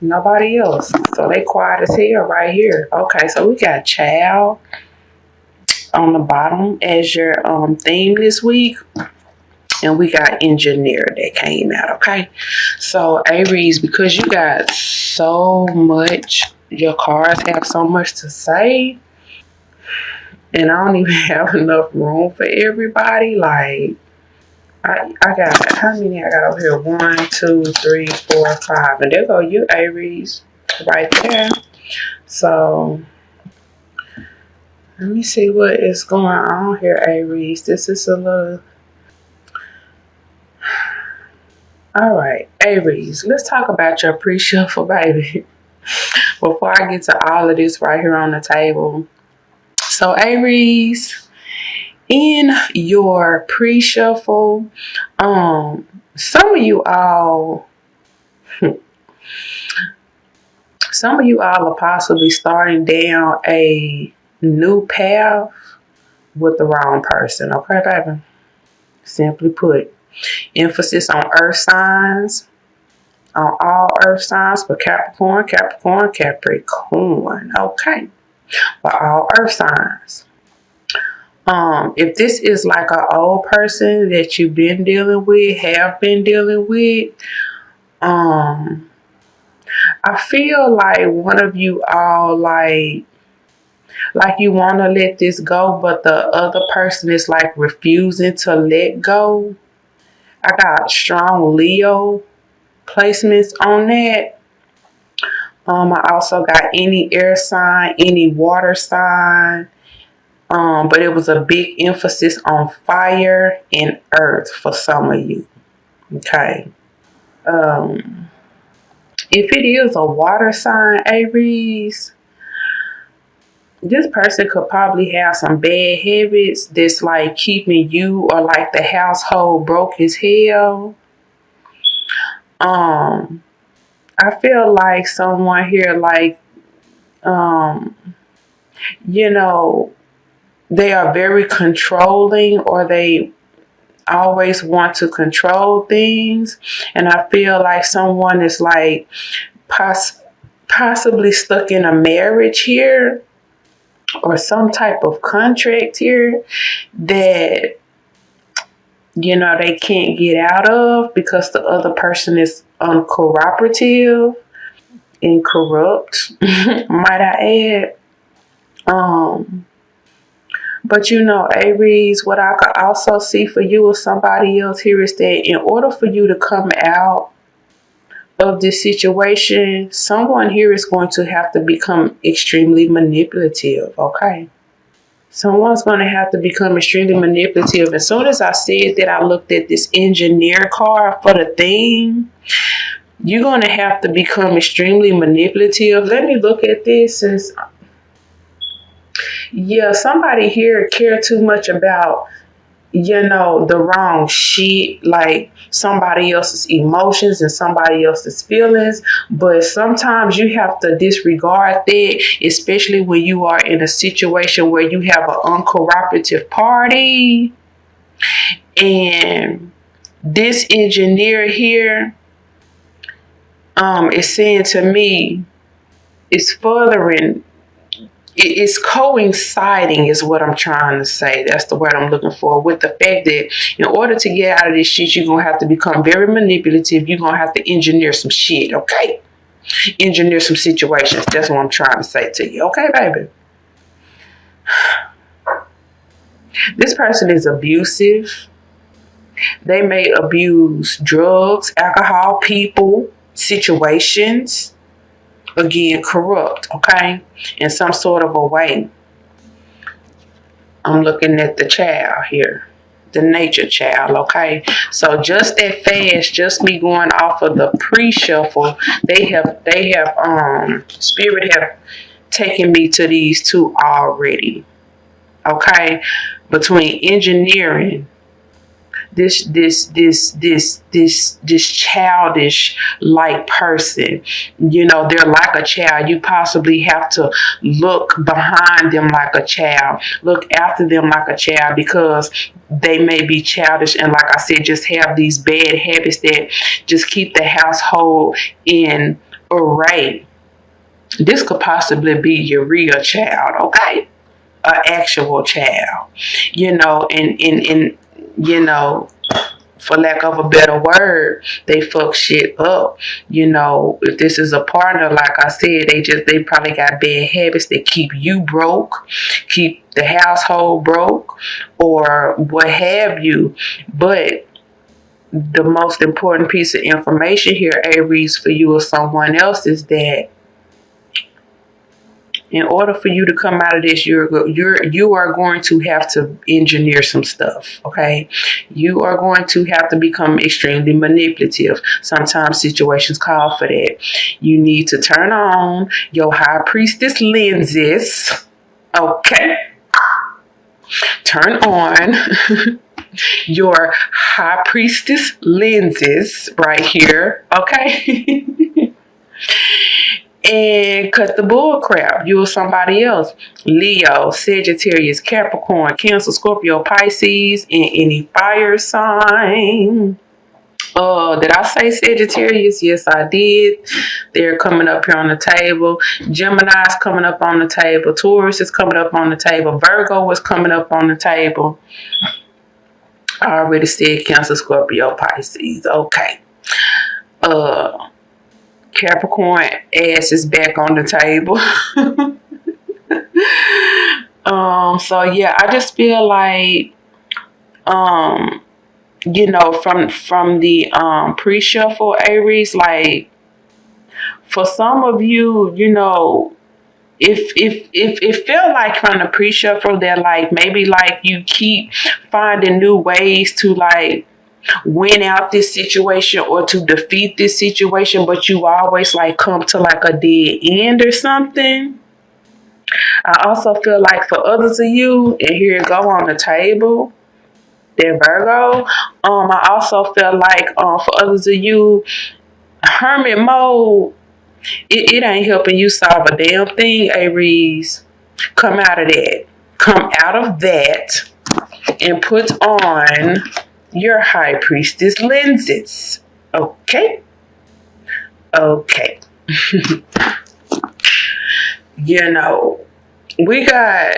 Nobody else. So they quiet as hell right here. Okay, so we got child on the bottom as your theme this week. And we got engineer that came out, okay? So Aries, because you got so much, your cards have so much to say, and I don't even have enough room for everybody. Like, I got, how many I got over here? 1, 2, 3, 4, 5. And there go you, Aries, right there. So, let me see what is going on here, Aries. This is a little... All right, Aries, let's talk about your pre-shuffle, baby. Before I get to all of this right here on the table. So, Aries, in your pre-shuffle, some of you all are possibly starting down a new path with the wrong person, okay, baby? Simply put, emphasis on earth signs, on all earth signs, but Capricorn, okay, for all earth signs. If this is like an old person that you've been dealing with, have been dealing with, I feel like one of you all like you want to let this go, but the other person is like refusing to let go. I got strong Leo placements on that. I also got any air sign, any water sign. But it was a big emphasis on fire and earth for some of you. Okay. If it is a water sign, Aries, this person could probably have some bad habits that's like keeping you or like the household broke as hell. I feel like someone here like, they are very controlling, or they always want to control things. And I feel like someone is like possibly stuck in a marriage here, or some type of contract here that, they can't get out of because the other person is uncooperative and corrupt, might I add. But Aries, what I could also see for you or somebody else here is that in order for you to come out of this situation, someone here is going to have to become extremely manipulative, okay? Someone's going to have to become extremely manipulative. As soon as I said that, I looked at this engineer card for the thing. You're going to have to become extremely manipulative. Let me look at this. Yeah, somebody here care too much about, the wrong shit, like somebody else's emotions and somebody else's feelings. But sometimes you have to disregard that, especially when you are in a situation where you have an uncooperative party. And this engineer here is saying to me, it's furthering, it's coinciding is what I'm trying to say. That's the word I'm looking for, with the fact that in order to get out of this shit, you're going to have to become very manipulative. You're going to have to engineer some shit, okay? Engineer some situations. That's what I'm trying to say to you, okay, baby? This person is abusive. They may abuse drugs, alcohol, people, situations. Again, corrupt, okay, in some sort of a way. I'm looking at the child here, the nature child, okay? So just that fast, just me going off of the pre-shuffle, they have Spirit have taken me to these two already, okay? Between engineering, this childish like person, they're like a child. You possibly have to look behind them like a child, look after them like a child, because they may be childish and, like I said, just have these bad habits that just keep the household in array. This could possibly be your real child, okay? An actual child. You know, and you know, for lack of a better word, they fuck shit up. You know, if this is a partner, like I said, they probably got bad habits that keep you broke, keep the household broke, or what have you. But the most important piece of information here, Aries, for you or someone else, is that in order for you to come out of this, you are going to have to engineer some stuff, okay? You are going to have to become extremely manipulative. Sometimes situations call for that. You need to turn on your high priestess lenses, okay? Turn on your high priestess lenses right here, okay? And cut the bull crap. You or somebody else. Leo, Sagittarius, Capricorn, Cancer, Scorpio, Pisces, and any fire sign. Did I say Sagittarius? Yes, I did. They're coming up here on the table. Gemini's coming up on the table. Taurus is coming up on the table. Virgo is coming up on the table. I already said Cancer, Scorpio, Pisces. Okay. Capricorn ass is back on the table. So yeah, I just feel like you know, from the pre-shuffle, Aries, like for some of you, you know, if it felt like from the pre-shuffle that like maybe like you keep finding new ways to like win out this situation or to defeat this situation, but you always like come to like a dead end or something. I also feel like for others of you, and here it go on the table, they're Virgo. I also feel like for others of you, hermit mode, it ain't helping you solve a damn thing, Aries. Come out of that. Come out of that and put on your high priestess lenses. Okay? Okay. You know, we got,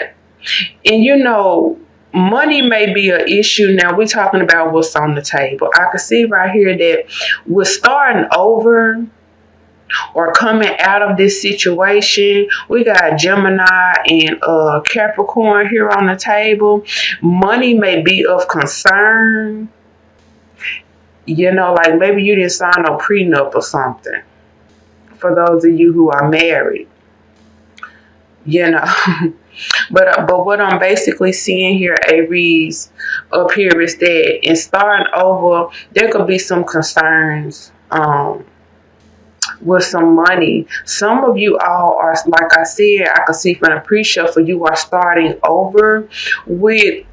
and you know, money may be an issue. Now we're talking about what's on the table. I can see right here that we're starting over or coming out of this situation. We got Gemini and Capricorn here on the table. Money may be of concern. You know, like maybe you didn't sign a prenup or something. For those of you who are married, you know. But what I'm basically seeing here, Aries, up here is that in starting over, there could be some concerns with some money. Some of you all are, like I said, I can see from the pre-shuffle, you are starting over with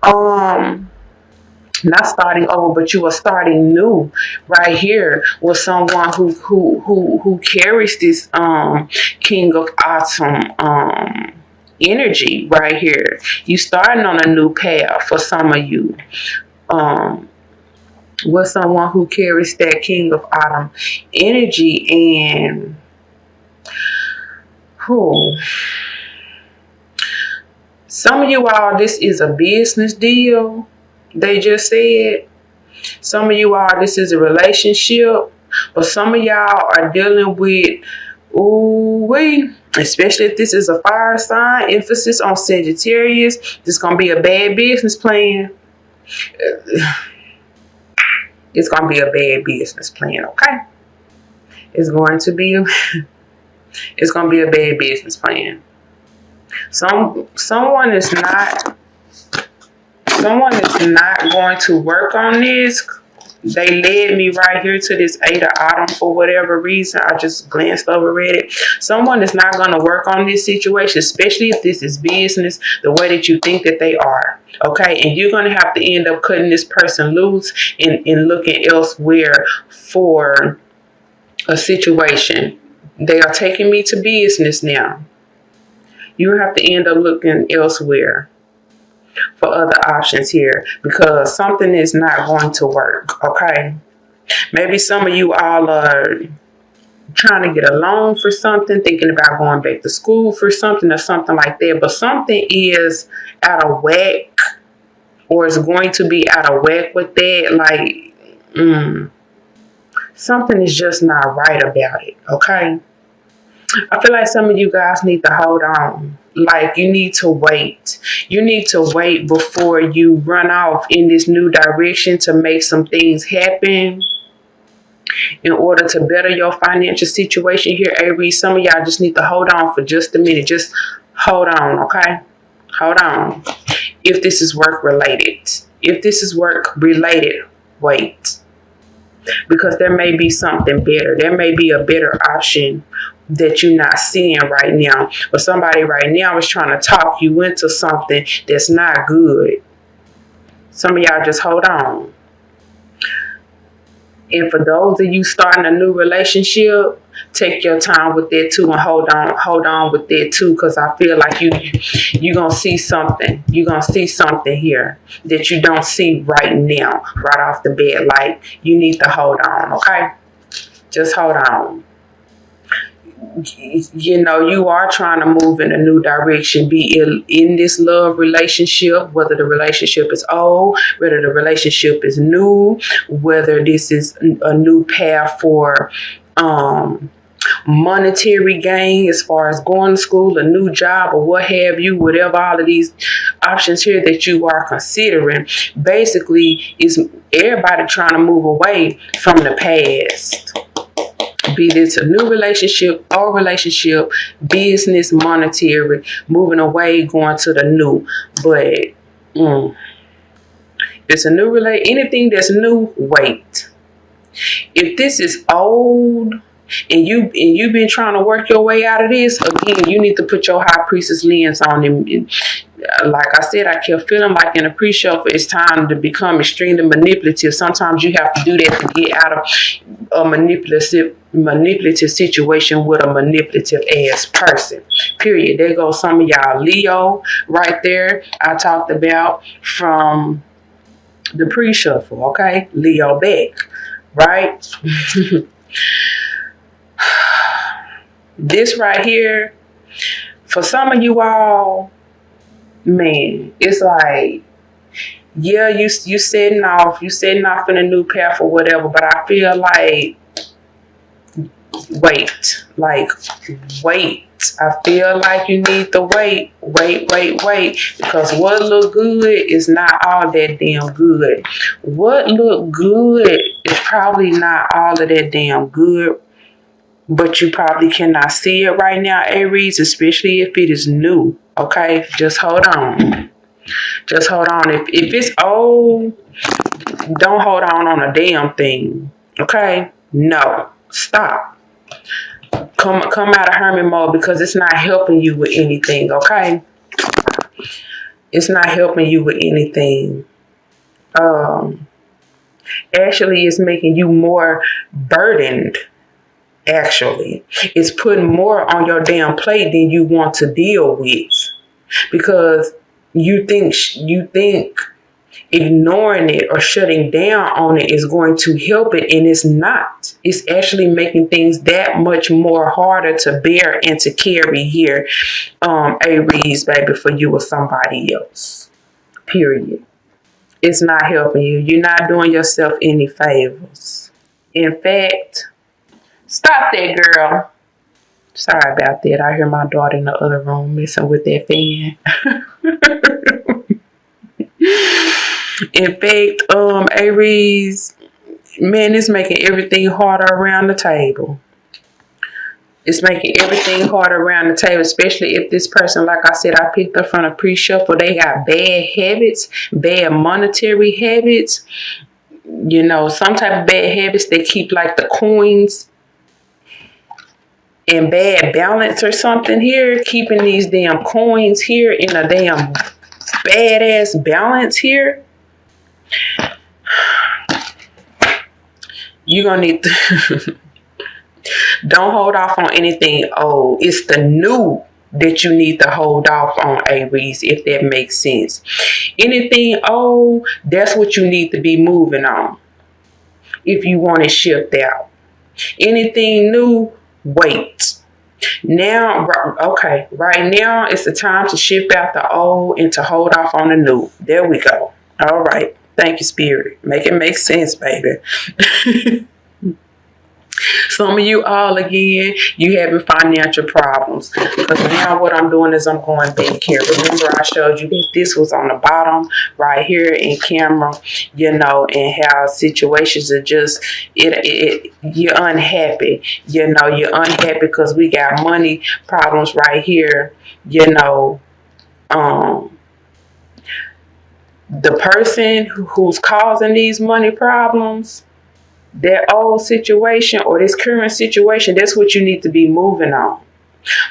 not starting over, but you are starting new right here with someone who carries this King of Autumn energy right here. You starting on a new path for some of you. With someone who carries that King of Autumn energy, and some of you all, this is a business deal. They just said. Some of you all, this is a relationship, but some of y'all are dealing with, especially if this is a fire sign, emphasis on Sagittarius, this is going to be a bad business plan. It's going to be a bad business plan, okay? It's going to be a bad business plan. Someone is not going to work on this. They led me right here to this 8 of Autumn for whatever reason. I just glanced over, read it. Someone is not going to work on this situation, especially if this is business, the way that you think that they are. Okay? And you're going to have to end up cutting this person loose and looking elsewhere for a situation. They are taking me to business now. You have to end up looking elsewhere for other options here, because something is not going to work. Okay, maybe some of you all are trying to get a loan for something, thinking about going back to school for something or something like that. But something is out of whack, or is going to be out of whack with that. Like, something is just not right about it, okay? I feel like some of you guys need to hold on. Like, you need to wait. You need to wait before you run off in this new direction to make some things happen in order to better your financial situation here, Aries. Some of y'all just need to hold on for just a minute. Just hold on, okay? Hold on. If this is work related. If this is work related, wait. Because there may be something better. There may be a better option that you're not seeing right now. But somebody right now is trying to talk you into something that's not good. Some of y'all just hold on. And for those of you starting a new relationship, take your time with that too, and hold on with that too, because I feel like you're gonna see something. You're gonna see something here that you don't see right now, right off the bat. Like, you need to hold on, okay? Just hold on. You know, you are trying to move in a new direction, be in this love relationship, whether the relationship is old, whether the relationship is new, whether this is a new path for monetary gain as far as going to school, a new job, or what have you, whatever all of these options here that you are considering. Basically, is everybody trying to move away from the past. Be this a new relationship, or relationship, business, monetary, moving away, going to the new. But it's a new anything that's new, wait. If this is old and you've been trying to work your way out of this, again, you need to put your high priestess lens on. And like I said, I kept feeling like in a pre-show, it's time to become extremely manipulative. Sometimes you have to do that to get out of a manipulative situation with a manipulative ass person. Period. There goes some of y'all Leo right there. I talked about from the pre-shuffle, okay? Leo back, right? This right here, for some of you all, man, it's like, yeah, you setting off in a new path or whatever, but I feel like, wait. I feel like you need to wait, because what look good is not all that damn good. What look good is probably not all of that damn good, but you probably cannot see it right now, Aries, especially if it is new, okay? Just hold on. Just hold on. If it's old, don't hold on a damn thing, okay? No, stop. Come out of hermit mode, because it's not helping you with anything, okay? It's not helping you with anything. Actually, it's making you more burdened. Actually, it's putting more on your damn plate than you want to deal with, because you think ignoring it or shutting down on it is going to help it, and it's not. It's actually making things that much more harder to bear and to carry here, Aries, baby, for you or somebody else. Period. It's not helping you. You're not doing yourself any favors. In fact, stop that, girl. Sorry about that. I hear my daughter in the other room messing with that fan. In fact, Aries, man, it's making everything harder around the table. It's making everything harder around the table, especially if this person, like I said, I picked up from a pre-shuffle, they got bad habits, bad monetary habits, you know, some type of bad habits. They keep like the coins in bad balance or something here, keeping these damn coins here in a damn badass balance here. You're gonna need to don't hold off on anything old. It's the new that you need to hold off on, Aries, if that makes sense. Anything old, that's what you need to be moving on if you want to shift out. Anything new, Wait. Now, okay, right now it's the time to ship out the old and to hold off on the new. There we go. All right. Thank you, Spirit. Make it make sense, baby. Some of you all, again, you having financial problems. Because now what I'm doing is I'm going back here. Remember I showed you that this was on the bottom right here in camera, and how situations are just, you're unhappy. You're unhappy because we got money problems right here, the person who's causing these money problems, their old situation or this current situation, that's what you need to be moving on.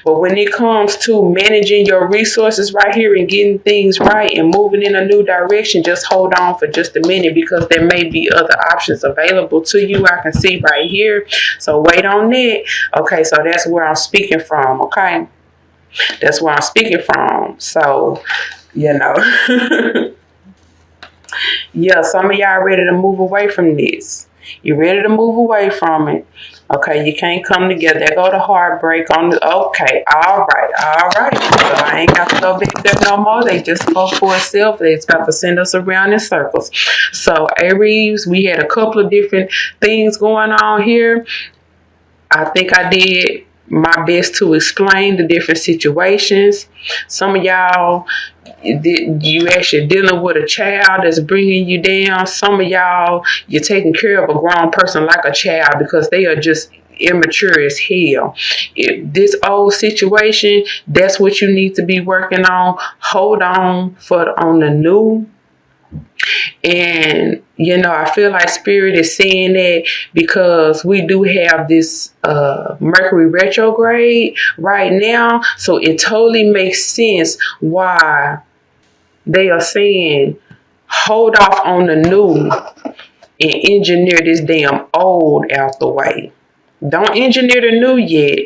But when it comes to managing your resources right here and getting things right and moving in a new direction, just hold on for just a minute because there may be other options available to you. I can see right here. So wait on that. Okay, so that's where I'm speaking from. Okay, that's where I'm speaking from. So, yeah, some of y'all ready to move away from this. You're ready to move away from it. Okay, you can't come together. There go the heartbreak on the. Okay, all right. So I ain't got to go back there no more. They just spoke for itself. They're about to send us around in circles. So Aries, we had a couple of different things going on here. I think I did my best to explain the different situations. Some of y'all, you actually dealing with a child that's bringing you down. Some of y'all, you're taking care of a grown person like a child because they are just immature as hell. This old situation, that's what you need to be working on. Hold on on the new. And I feel like Spirit is saying that because we do have this Mercury retrograde right now, so it totally makes sense why they are saying hold off on the new and engineer this damn old out the way. Don't engineer the new yet.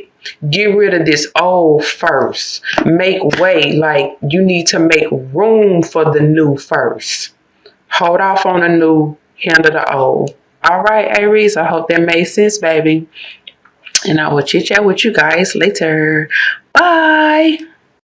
Get rid of this old first. Make way, like you need to make room for the new first. Hold off on the new, handle the old. All right, Aries, I hope that made sense, baby. And I will chit chat with you guys later. Bye.